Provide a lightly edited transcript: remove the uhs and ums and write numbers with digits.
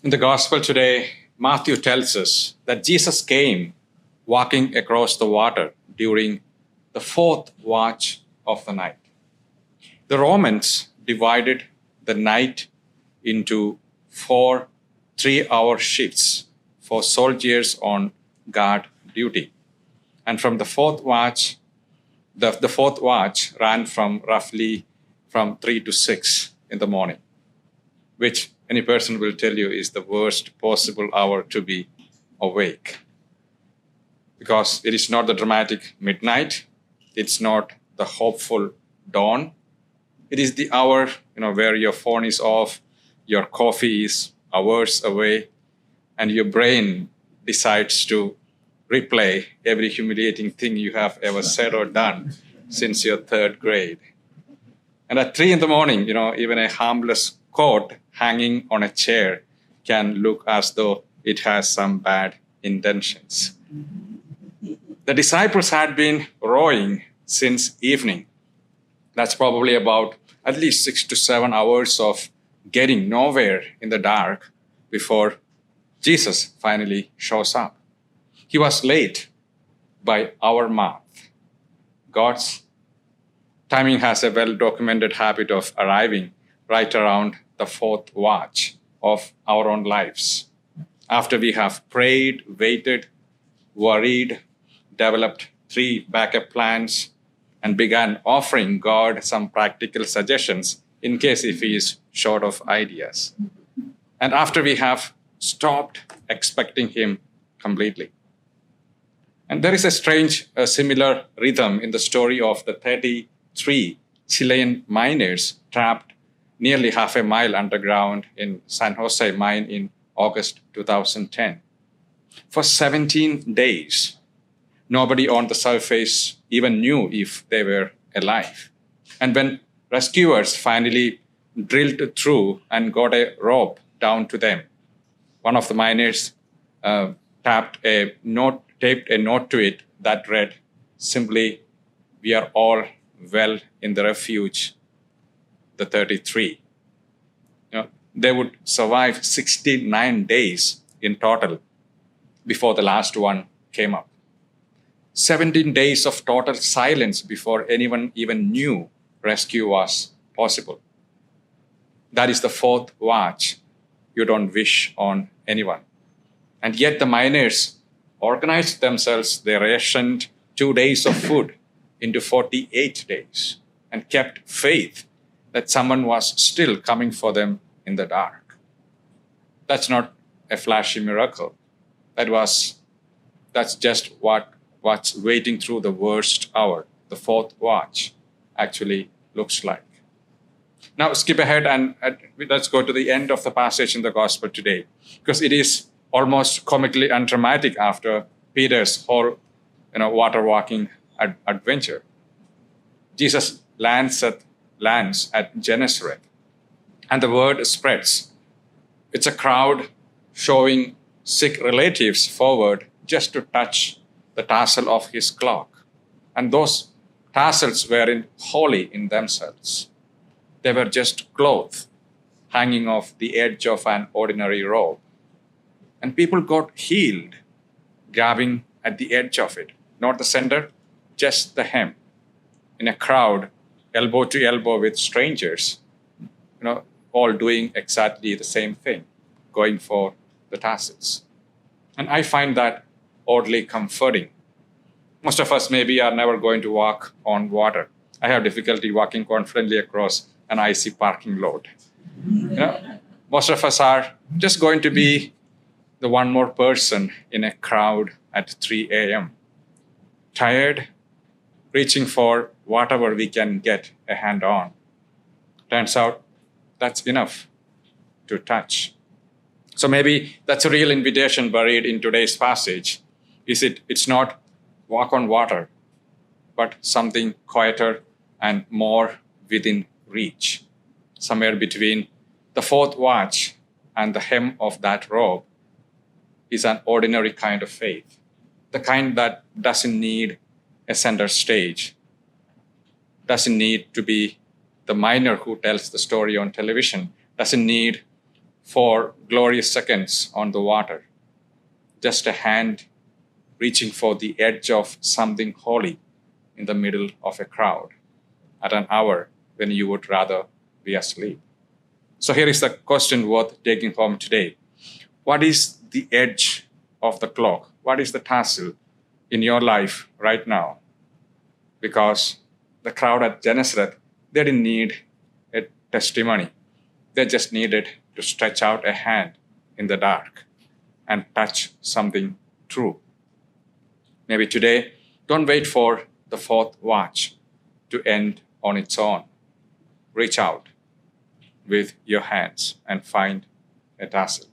In the gospel today, Matthew tells us that Jesus came walking across the water during the fourth watch of the night. The Romans divided the night into 4 3-hour shifts for soldiers on guard duty. And from the fourth watch, the fourth watch ran from roughly from 3 to 6 in the morning, which any person will tell you is the worst possible hour to be awake. Because it is not the dramatic midnight, it's not the hopeful dawn. It is the hour, where your phone is off, your coffee is hours away, and your brain decides to replay every humiliating thing you have ever said or done since your third grade. And at 3 in the morning, even a harmless coat hanging on a chair can look as though it has some bad intentions. The disciples had been rowing since evening. That's probably about at least 6 to 7 hours of getting nowhere in the dark before Jesus finally shows up. He was late by our math. God's timing has a well-documented habit of arriving right around the fourth watch of our own lives. After we have prayed, waited, worried, developed 3 backup plans, and began offering God some practical suggestions in case if he is short of ideas. And after we have stopped expecting him completely. And there is a strange, similar rhythm in the story of the 33 Chilean miners trapped nearly half a mile underground in San Jose mine in August 2010. For 17 days, nobody on the surface even knew if they were alive. And when rescuers finally drilled through and got a rope down to them, one of the miners taped a note to it that read simply, "We are all well in the refuge, the 33." They would survive 69 days in total before the last one came up. 17 days of total silence before anyone even knew rescue was possible. That is the fourth watch you don't wish on anyone. And yet the miners organized themselves. They rationed 2 days of food into 48 days and kept faith that someone was still coming for them in the dark. That's not a flashy miracle. That's just what's waiting through the worst hour, the fourth watch, actually looks like. Now skip ahead and let's go to the end of the passage in the gospel today, because it is almost comically undramatic after Peter's whole water walking adventure. Jesus lands at Gennesaret, and the word spreads. It's a crowd showing sick relatives forward just to touch the tassel of his cloak. And those tassels weren't holy in themselves. They were just cloth hanging off the edge of an ordinary robe. And people got healed, grabbing at the edge of it, not the center, just the hem. In a crowd, elbow to elbow with strangers, all doing exactly the same thing, going for the tassels. And I find that oddly comforting. Most of us maybe are never going to walk on water. I have difficulty walking confidently across an icy parking lot. Most of us are just going to be the one more person in a crowd at 3 a.m. Tired, reaching for whatever we can get a hand on. Turns out that's enough to touch. So maybe that's a real invitation buried in today's passage. It's not walk on water, but something quieter and more within reach. Somewhere between the fourth watch and the hem of that robe is an ordinary kind of faith. The kind that doesn't need a center stage, doesn't need to be the miner who tells the story on television, doesn't need 4 glorious seconds on the water, just a hand reaching for the edge of something holy in the middle of a crowd at an hour when you would rather be asleep. So here is the question worth taking home today. What is the edge of the clock? What is the tassel in your life right now? Because the crowd at Gennesaret, they didn't need a testimony. They just needed to stretch out a hand in the dark and touch something true. Maybe today, don't wait for the 4th watch to end on its own. Reach out with your hands and find a tassel.